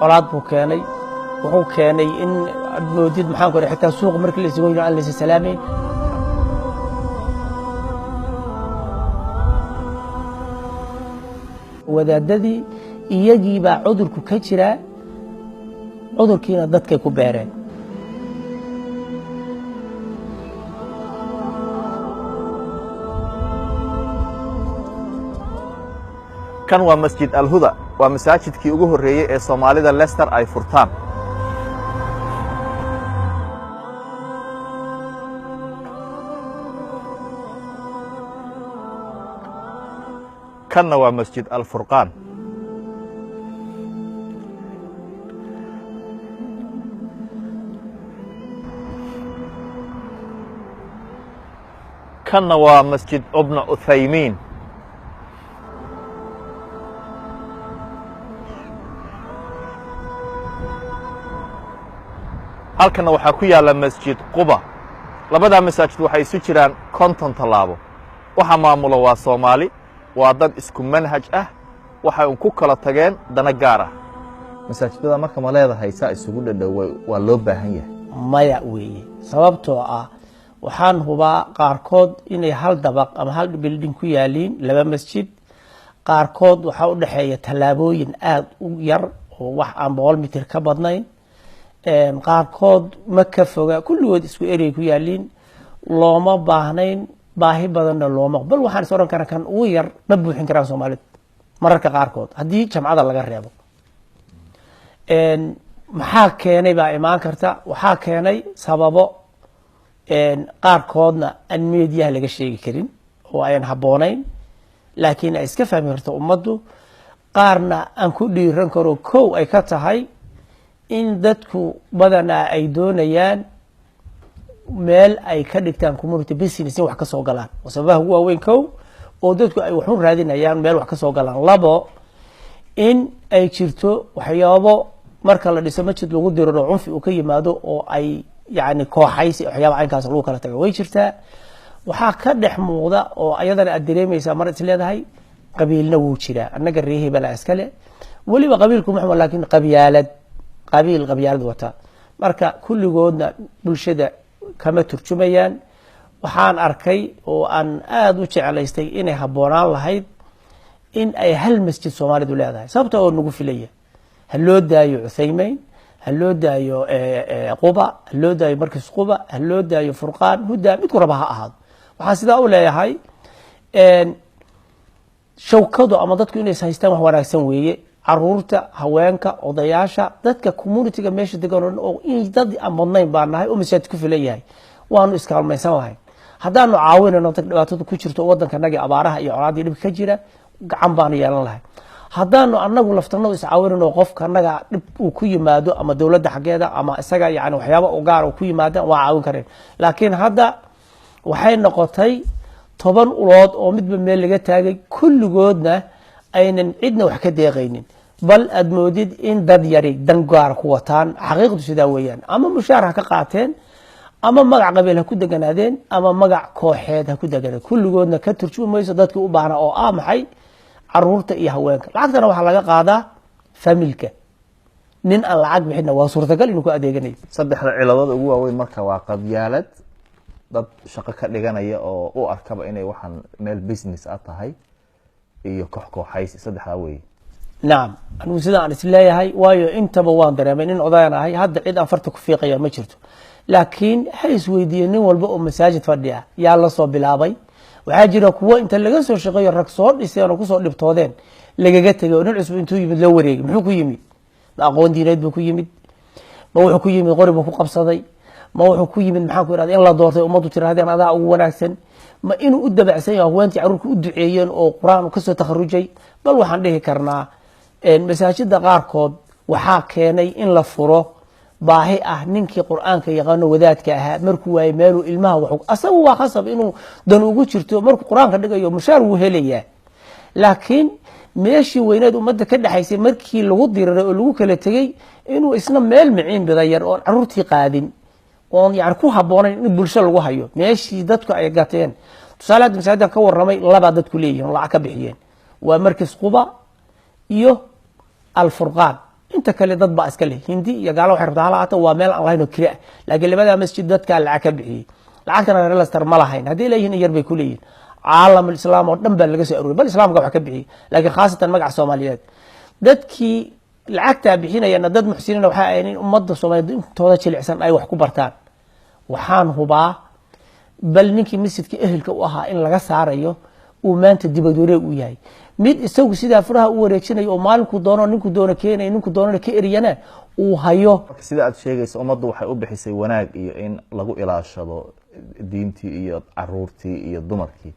colaad buu keenay wuxuu keenay in moodid maxaan ku dhahay xitaa suuq markii la isugu yiraahdo aan la salaamay wadaadadii iyagii baa cudurku ka jira cudurkiina dadkay ku beereen kan waa masjid al-huda waa masaajidkii ugu horeeyay ee Soomaalida Leicester ay furtaan kanna waa masjid al-furqaan kanna waa masjid ibn Uthaymin halkana waxaa ku yaala masjid Quba labada masaajid waxay isu jiraan 50 talaabo waxa maamula waa Soomaali waa dad isku manhaj ah waxa uu ku kala tageen dana gaar ah masaajidada marka ma leedahay saa isugu dhadhow waa loo baahan yahay maya weeye sababtoo ah waxaan hubaa qaarkood inay hal dabaq ama hal building ku yaaliin laba masjid qaarkood waxa u dhaxeeya talaabooyin aad u yar oo wax aan 100 mitir ka badnayn qaarkood ma ka foga kulligood isku area ku yaaliin looma baahnayn baahi badanna looma bal waxaan soo oran karaa kan ugu yar ma buuxin karaan Soomaalidu mararka qaarkood haddii jamcada laga reebo maxaa keenay baa imaan karta waxaa keenay sababo qaarkoodna aan meediyaha laga sheegi karin oo ayaan habboonayn laakiin ay iska fahmi karto ummaddu qaarna aan ku dhiiran karo kow ay ka tahay in dadku badanaa ay doonayaan meel ay ka dhigtaan community business in wax ka soo galaan sababaha ugu waaweyn kow oo dadku ay wax u raadinayaan meel wax ka soo galaan labo in ay jirto waxyaabo marka la dhiso masjid lagu diro cunfi uu ka yimaado oo ay yani kooxaysi waxyaabo aynkaas lagu kala tago way jirtaa waxaa ka dhex muuqda oo ayadana aad dareemaysaa mar is leedahay qabiilna wuu jiraa annaga reehi bala iskale waliba qabiilku maxaa laakiin qabiilad wata marka kulligoodna bulshada kama turjumayaan waxaan arkay oo aan aad u jecelaystay inay habboonaan lahayd in ay hal masjid Soomaalidu leedahay sababta oo nagu filaya hal loo daayo Uthaymin hal loo daayo Quba hal loo daayo markis Quba hal loo daayo Furqaan huda mid ku rabaha ahaad waxaan sidaa u leeyahay shawkadu ama dadku inay haystaan wax wanaagsan weeye caruurta haweenka odayaasha dadka community-ga meesha degan oo in dad aan badnayn baan nahay oo masaajid ku filayahay waanu iskaalmaysan lahayn haddaanu caawinayno dad dhibaatada ku jirto waddankanaga abaaraha iyo colaadii dhib ka jira gacan baanu yeelan lahayn haddaanu annagu laftanadu is caawinayno qofka annaga dhib uu ku yimaado ama dawladda xageeda ama isaga yani waxyaabo u gaar oo ku yimaada waa caawin kareen laakiin hadda waxay noqotay 10 ulood oo midba meel laga taagay kulligoodna aynan cidna wax ka deeqaynin bal aad moodid in dad yari dan gaar ku wataan xaqiiqdu sidaa weeyaan ama mushaar ka qaateen ama magac qabiil ha ku deganaadeen ama magac kooxeed ha ku deganaadeen kulligoodna ka turjumayso dadka u baahna oo maxay caruurta iyo haweenka lacagtana waxa laga qaadaa familka nin aan lacag bixina waa suurtagal inuu ku adeeganayo saddexda ciladood ugu waaweyn marka waa qabyaalad dad shaqo ka dhiganaya oo u arkaba inay waxaan meel business ah tahay iyo kooxaysi saddexda way naam anu sida aan isleeyahay waayo intaba waan dareemay in odaanahay hadda cid aan farta ku fiiqaya ma jirto laakiin hay isweydiin nin walba oo masaajid fadhiya yaa la soo bilaabay waxa jira kuwa inta laga soo shaqeeyo rag soo dhiseen oo ku soo dhibtoodeen lagaga tagay oo nin cusub intuu yimid loo wareegay muxuu ku yimid aqoon diineed buu ku yimid ma wuxuu ku yimid qori buu ku qabsaday ma wuxuu ku yimid maxaa ku yiraahdaa in la doortay ummadu tiraadeen adaa ugu wanaagsan ma inuu u dabacsan yahay haweentii caruurku u duceeyeen oo quraan ka soo takharujay bal waxaan dhihi karnaa masaajidda qaarkood waxaa keenay in la furo baahi ah ninkii quraanka yaqaan wadaadka ahaa markuu waay meel ilmaha wuxuu asagu waa khasab inuu dan ugu jirto markuu quraanka dhigayo mushaar uu helayaa laakiin meeshii weynaad ummadda ka dhaxaysay markii lagu diriray oo lagu kala tagay inuu isna meel miciin bidayar oo caruurtii qaadin oo yani ku habboonayn in bulsho lagu hayo meeshii dadku ay gateen tusaalaad masaajidda ka warramay laba dadku leeyihiin lacag ka bixiyeen waa markis Quba iyo al-Furqaan inta kale dad baa iska leh hindi iyo gaalo waxay rabtaa halaata waa meel aan lahayn oo kiri ah laakiin labada masjid dadkaa lacag ka bixiyey lacagtana reer Leicester ma lahayn haddii leeyihiin yar bay ku leeyihiin caalamul islaam oo dhan baa laga soo aruuriyay bal islaamka wax ka bixiyey laakiin khaasatan magaca Soomaaliyeed dadkii lacagta bixinayana dad muxsiniin waxa ay in ummadda Soomaaliyeed intooda jilicsan ay wax ku bartaan waxaan hubaa bal ninkii masjidka ehelka u ahaa in laga saarayo uu maanta dibad wareeg u yahay mid isagu sidaa furaha u wareejinayo oo maalinku doono ninku doono keenay ninku doono ka eriyana uu hayo sida aad sheegayso ummaddu waxay u bixisay wanaag iyo in lagu ilaashado diintii iyo caruurtii iyo dumarkii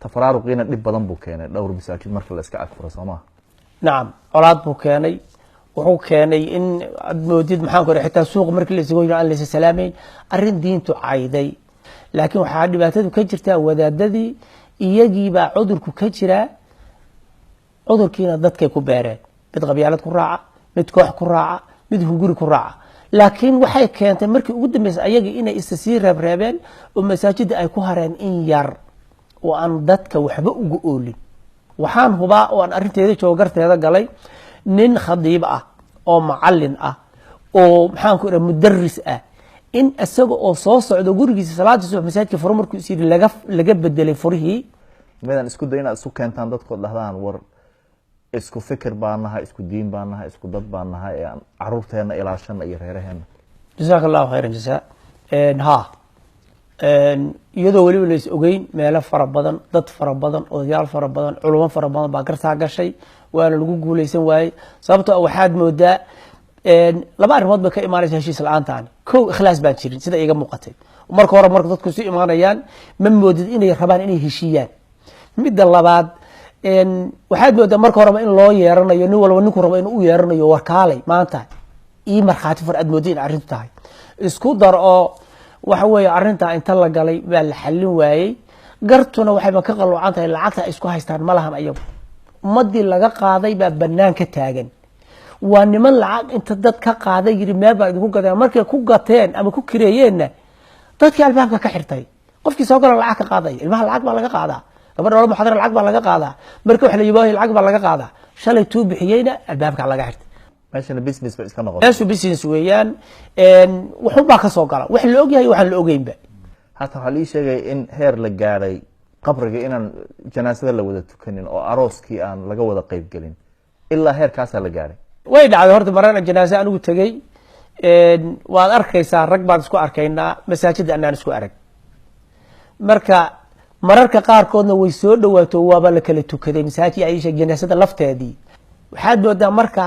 tafaraaruqiina dhib badan buu keenay dhowr masaajid marka la iska agfuro Soomaa nacam colaad buu keenay wuxuu keenay in moodid maxaan ku xitaa suuq markii la isugu yiraan la salaameyn arrin diintu cayday laakiin waxa dhibaatadu ka jirtaa wadaadadii iyagii baa cudurku ka jira cudurkiina dadkay ku beereen mid qabyaalad ku raaca mid koox ku raaca mid hunguri ku raaca laakiin waxay keentay markii ugu dambeysay ayagii inay isasii reebreebeen oo masaajidda ay ku hareen in yar oo aan dadka waxba ugu oolin waxaan hubaa oo aan arrinteeda joogarteeda galay nin khadiib ah oo macallin ah oo maxaan ku iraahdaa mudarris ah in asaga oo soo socdo gurigiisa salaadii subax masaajidka furo markuu is yiri laga bedelay furihii meedan isku dayna isku keentaan dadkood dhahdaan war isku fikir baan nahay isku diin baan nahay isku dad baan nahay ee caruurteena ilaashana iyo reeraheena jazakallahu khairan jazaa ha iyadoo waliba la is ogeyn meelo fara badan dad fara badan odayaal fara badan culimo fara badan baa gartaa gashay waana lagu guuleysan waayey sababtoo waxaad moodaa laba arrimood bay ka imaanaysa heshiis la'aantaani kow ikhlaas baan jirin sida iga muuqatay marka hore marka dadku si imaanayaan ma moodid inay rabaan inay heshiiyaan midda labaad waxaad moodaa marka horeba in loo yeeranayo nin walba ninku rabo inuu u yeeranayo warkaalay maanta ii markhaati far aad moodid in arrintu tahay isku dar oo waxa weeye arrintaa inta la galay baa la xallin waayey gartuna waxayba ka qaloocan tahay lacagta ay isku haystaan ma lahan ayagu ummaddii laga qaaday baa bannaan ka taagan waa niman lacag inta dad ka qaaday yiri meel baa idinku gadeen markay ku gateen ama ku kireeyeenna dadkii albaabka ka xirtay qofkii soo gala lacag ka qaaday ilmaha lacag baa laga qaadaa gabadha wala muxaadara lacag baa laga qaadaa markii wax la yibaahay lacag baa laga qaadaa shalay tuu bixiyeyna albaabka laga xirtay meeshana business ba iska noqotay meeshu business weeyaan wuxuu baa ka soo gala wax la og yahay waxaan la ogeynba hata waxa la sheegay in heer la gaaray qabriga inaan janaasada la wada tukanin oo arooskii aan laga wada qayb gelin ilaa heerkaas la gaaray way dhacday horta marana janaasa anigu tagay waad arkaysaa rag baad isku arkaynaa masaajidda anaan isku arag marka mararka qaarkoodna way soo dhawaato waaba la kala tukaday masaajid Aisha janaasada lafteedii waxaad moodaa marka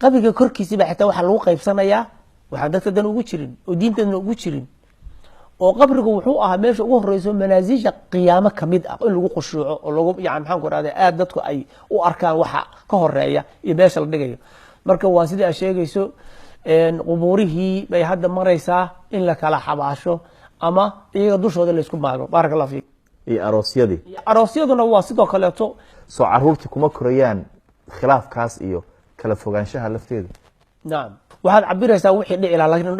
qabriga korkiisa baa xitaa waxa lagu qaybsanayaa waxa dadka dan ugu jirin oo diintana ugu jirin oo qabrigu wuxuu ahaa meesha ugu horeyso manaasisha qiyaamo kamid ah in lagu qushuuco oo lagu yaan maxaan ku raadey aad dadku ay u arkaan waxa ka horeeya iyo meesha la dhigayo marka waa sida ay sheegayso qubuurihii bay hadda maraysaa in la kala xabaasho ama iyaga dushooda la isku maago barakallahu fiik iyo aroosyaduna waa sidoo kale soo caruurtii kuma korayaan khilaafkaas iyo kala fogaanshaha lafteeda naam waxaad cabiraysaa wixii dhici lahaa laakiin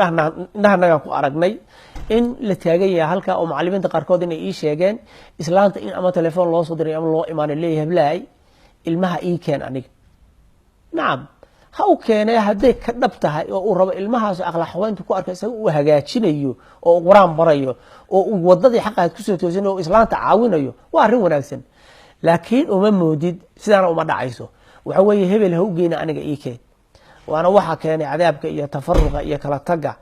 indhahanagaan ku aragnay in la taagan yahay halka oo macallimiinta qaarkood inay ii sheegeen islaanta in ama telefoon loo soo diray ama loo imaanay leeyahay hablaay ilmaha ii keen aniga naam ha u keenay hadday ka dhab tahay oo uu rabo ilmahaas aqlaaq xawaynta ku arkay isaga uu hagaajinayo oo quraan barayo oo uu wadadii xaqaad ku soo toosinayo oo islaanta caawinayo waa arrin wanaagsan laakiin uma moodid sidaana uma dhacayso waxa weeye hebel ha u geena aniga ii keen waana waxa keenay cadaabka iyo tafaruqa iyo kala taga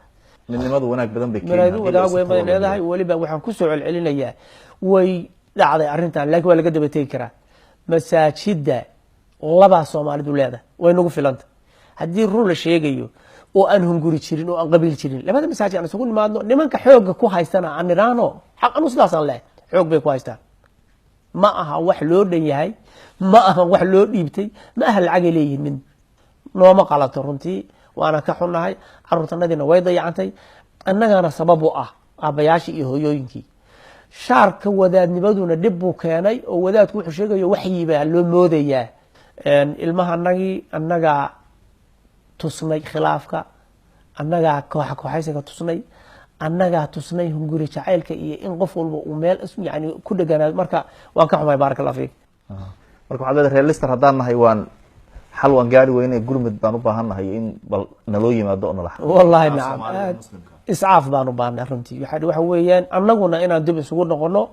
midnimadu wanaag badan bay keenaysaa wadaag weyn badan leedahay waliba waxaan ku soo celcelinayaa way dhacday arrintan laakiin waa laga daba tegi karaa masaajidda laba Soomaalidu leedahay way nagu filanta haddii run la sheegayo oo aan hunguri jirin oo aan qabiil jirin labada masaajid aan isugu nimaadno nimanka xoogga ku haystana aan niraano xaq anu sidaasaan leh xoog bay ku haystaan ma aha wax loo dhan yahay ma aha wax loo dhiibtay ma aha lacag ay leeyihiin mid nooma qalato runtii waana ka xunnahay caruurtanadiina way dayacantay annagana sabab u ah aabayaashii iyo hooyooyinkii shaarka wadaadnimaduna dhib buu keenay oo wadaadku wuxuu sheegayo waxyi baa loo moodayaa ilmahanagii annagaa tusnay khilaafka annagaa kooxaysiga tusnay annagaa tusnay hunguri jacaylka iyo in qof walba uu meel yani ku dheganaa marka waan ka xumay barakallahu fiik marka waxaad leedahay reer Leicester haddaan nahay waan xal waan gaari weyne gurmud baan u baahannahay in bal naloo yimaado oo nala wallahi nacam iscaaf baan u baahnay runtii waxa weeyaan annaguna inaan dib isugu noqono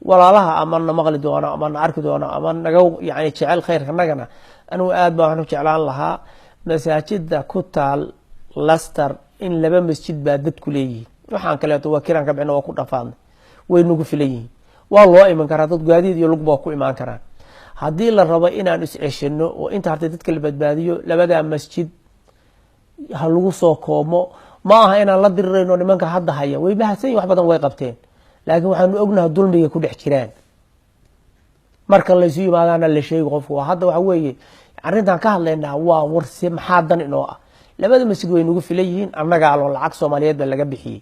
walaalaha ama na maqli doono ama na arki doono ama naga yani jecel khayrka nagana anigu aad baan waxaan u jeclaan lahaa masaajida ku taal Leicester in 2 masjid baa dadku leeyihiin waxaan kaleeto waa kiraan ka bixin oo ku dhafaadnay way nagu filan yihiin waa loo iman karaa dad gaadiid iyo lugba ku iman karaan haddii la rabo inaan is ceshino oo inta hartay dadka la badbaadiyo labada masjid ha lagu soo koomo ma aha inaan la dirirayno nimanka hadda haya way bahasan wax badan way qabteen laakiin waxaanu ognahay dulmiga ku dhex jiraan marka la isu yimaadana la sheego qofku hadda waxa weeye arrintan ka hadlaynaa waa warsi maxaa dan inoo ah labada masjid way nagu filan yihiin annaga alo lacag Soomaaliyeed baa laga bixiyay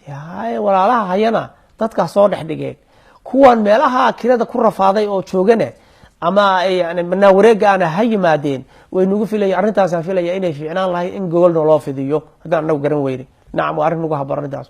yahay walaalaha hayana dadka soo dhex dhigeen kuwan meelaha kirada ku rafaaday oo joogana ama yani mana wareega ana hayimaadeen way nagu filay arrintaas aan filaya inay fiicnaan lahayd in gogol loo fidiyo hadaan anagu garan weyne nacam arrin nagu habarantaas